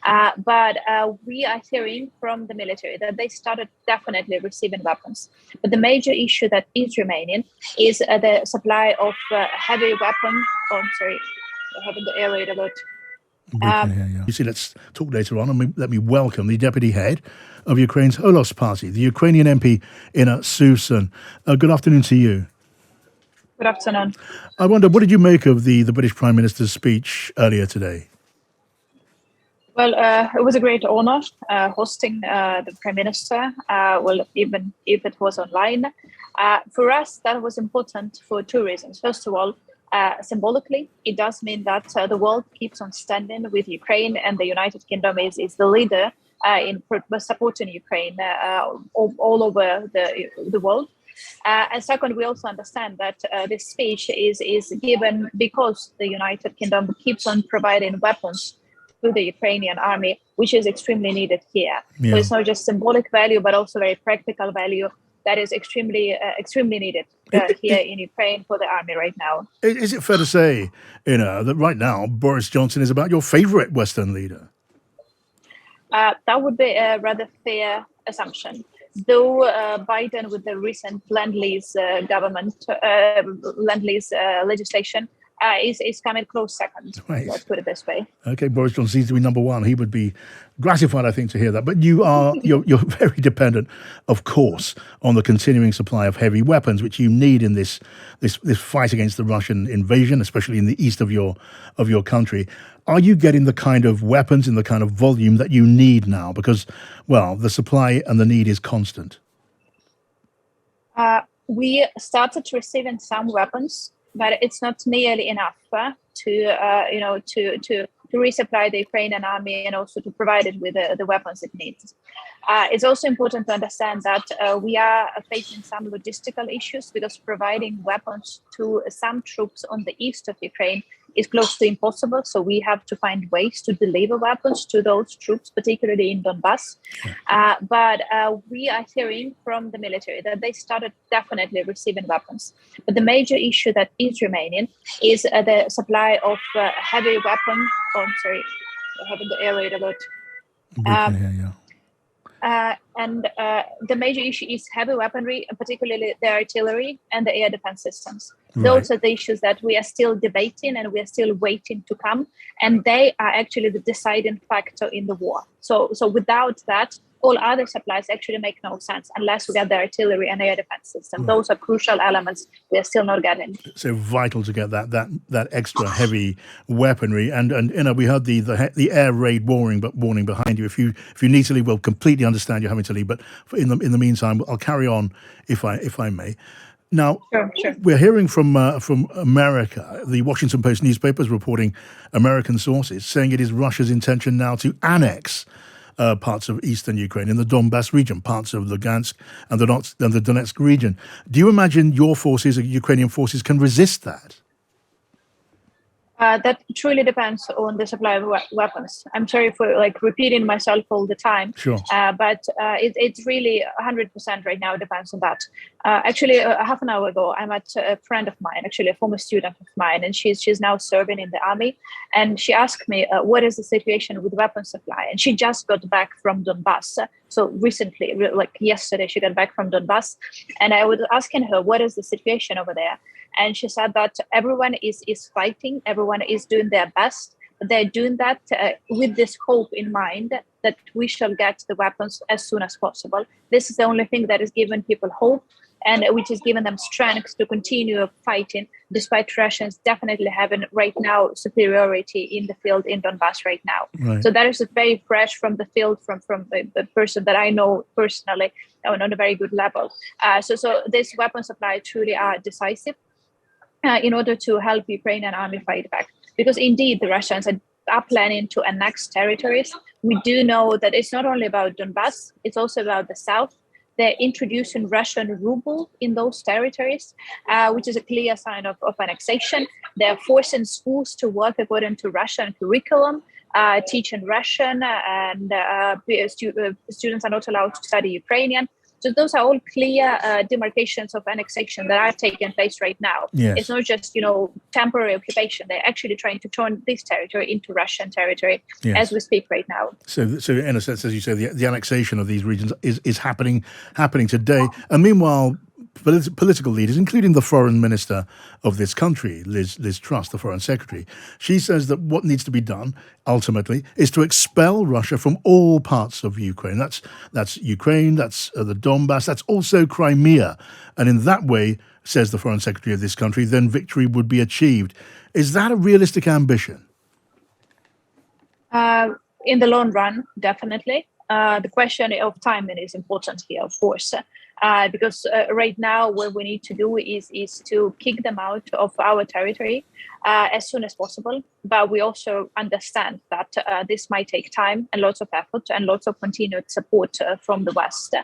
But we are hearing from the military that they started definitely receiving weapons. But the major issue that is remaining is the supply of heavy weapon. Oh, I'm sorry, I haven't the air raid alert. You see, let's talk later on, and let me welcome the deputy head of Ukraine's Holos party, the Ukrainian MP in Sovsun. Good afternoon to you. Good afternoon. I wonder, what did you make of the British Prime Minister's speech earlier today? Well, it was a great honor hosting the Prime Minister, well, even if it was online. For us, that was important for two reasons. First of all, symbolically, it does mean that the world keeps on standing with Ukraine, and the United Kingdom is the leader in supporting Ukraine all over the world. And second, we also understand that this speech is given because the United Kingdom keeps on providing weapons to the Ukrainian army, which is extremely needed here. Yeah. So it's not just symbolic value, but also very practical value that is extremely needed here in Ukraine for the army right now. Is it fair to say, that right now Boris Johnson is about your favorite Western leader? That would be a rather fair assumption. Though Biden, with the recent Lend-Lease legislation, is coming close second. Right. Let's put it this way. Okay, Boris Johnson seems to be number one. He would be gratified, I think, to hear that. But you're very dependent, of course, on the continuing supply of heavy weapons, which you need in this fight against the Russian invasion, especially in the east of your country. Are you getting the kind of weapons in the kind of volume that you need now? Because, well, the supply and the need is constant. We started receiving some weapons, but it's not nearly enough to resupply the Ukrainian army and also to provide it with the weapons it needs. It's also important to understand that we are facing some logistical issues because providing weapons to some troops on the east of Ukraine is close to impossible. So we have to find ways to deliver weapons to those troops, particularly in Donbass. But we are hearing from the military that they started definitely receiving weapons. But the major issue that is remaining is the supply of heavy weapon. Oh, I'm sorry, I haven't the air raid alert. And the major issue is heavy weaponry, particularly the artillery and the air defense systems. Right. Those are the issues that we are still debating and we are still waiting to come. And they are actually the deciding factor in the war. So without that, all other supplies actually make no sense unless we get the artillery and air defense system. Right. Those are crucial elements we are still not getting. So vital to get that extra heavy weaponry. And we heard the air raid warning behind you. If you need to leave, we'll completely understand you're having to leave. But in the meantime, I'll carry on if I may. Now, sure. We're hearing from America. The Washington Post newspaper is reporting American sources saying it is Russia's intention now to annex parts of eastern Ukraine in the Donbass region, parts of Lugansk and the Donetsk region. Do you imagine your forces, Ukrainian forces, can resist that? That truly depends on the supply of weapons. I'm sorry for repeating myself all the time. Sure. But it's really 100% right now. It depends on that. Actually, half an hour ago, I met a friend of mine, actually a former student of mine, and she's now serving in the army. And she asked me, what is the situation with weapon supply? And she just got back from Donbass. So recently, yesterday, she got back from Donbass. And I was asking her, what is the situation over there? And she said that everyone is fighting, everyone is doing their best. But they're doing that with this hope in mind that we shall get the weapons as soon as possible. This is the only thing that is giving people hope and which is giving them strength to continue fighting, despite Russians definitely having right now superiority in the field in Donbass right now. Right. So that is very fresh from the field, from the person that I know personally on a very good level. So this weapon supply truly are decisive. In order to help Ukrainian army fight back. Because indeed, the Russians are planning to annex territories. We do know that it's not only about Donbass, it's also about the south. They're introducing Russian ruble in those territories, which is a clear sign of annexation. They're forcing schools to work according to Russian curriculum, teaching Russian, and students are not allowed to study Ukrainian. So those are all clear demarcations of annexation that are taking place right now. Yes. It's not just, temporary occupation. They're actually trying to turn this territory into Russian territory as we speak right now. So in a sense, as you say, the annexation of these regions is happening today. And meanwhile, political leaders, including the foreign minister of this country, Liz Truss, the foreign secretary, she says that what needs to be done ultimately is to expel Russia from all parts of Ukraine. That's Ukraine, that's the Donbass, that's also Crimea. And in that way, says the foreign secretary of this country, then victory would be achieved. Is that a realistic ambition? In the long run, definitely. The question of timing is important here, of course, because right now what we need to do is to kick them out of our territory as soon as possible. But we also understand that this might take time and lots of effort and lots of continued support from the West.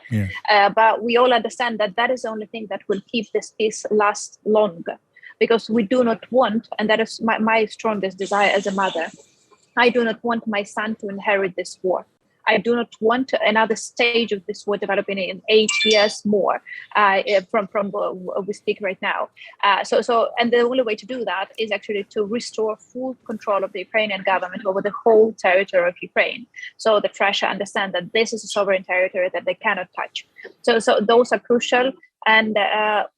But we all understand that that is the only thing that will keep this peace last long, because we do not want, and that is my strongest desire as a mother, I do not want my son to inherit this war. I do not want another stage of this war developing in 8 years more from what we speak right now. And the only way to do that is actually to restore full control of the Ukrainian government over the whole territory of Ukraine. So the Russia understand that this is a sovereign territory that they cannot touch. So those are crucial. And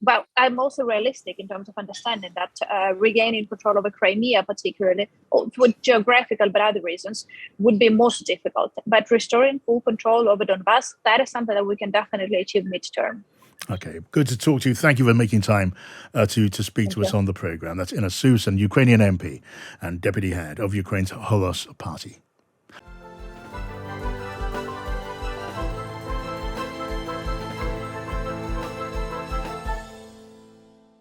but I'm also realistic in terms of understanding that regaining control over Crimea, particularly for geographical but other reasons, would be most difficult. But restoring full control over Donbass, that is something that we can definitely achieve midterm. Okay, good to talk to you. Thank you for making time to speak to us on the program. That's Sovsun Ukrainian MP and deputy head of Ukraine's Holos party.